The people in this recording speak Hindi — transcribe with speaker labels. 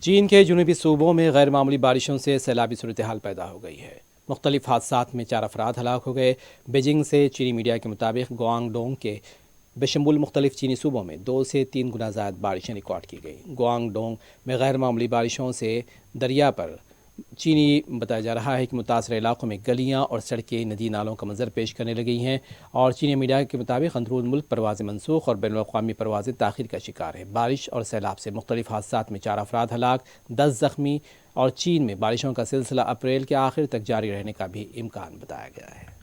Speaker 1: चीन के जुनूबी सूबों में गैर मामूली बारिशों से सैलाबी सूरत हाल पैदा हो गई है। मुख्तलिफ हादसात में 4 अफराद हलाक हो गए। बीजिंग से चीनी मीडिया के मुताबिक गुआंगडोंग के बशमुल मुख्तलिफ चीनी सूबों में 2 से 3 गुना ज़्यादा बारिशें रिकॉर्ड की गई। गुआंगडोंग में गैर मामूली बारिशों से दरिया पर चीनी बताया जा रहा है कि मुतासर इलाकों में गलियाँ और सड़कें नदी नालों का मंजर पेश करने लगी हैं और चीनी मीडिया के मुताबिक अंदरून मुल्क परवाज़ें मनसूख और बैनुल अक़वामी परवाज़ें ताख़ीर का शिकार है। बारिश और सैलाब से मुख्तलिफ हादसात में 4 अफराद हलाक, 10 ज़ख्मी और चीन में बारिशों का सिलसिला अप्रैल के आखिर तक जारी रहने का भी इम्कान बताया गया है।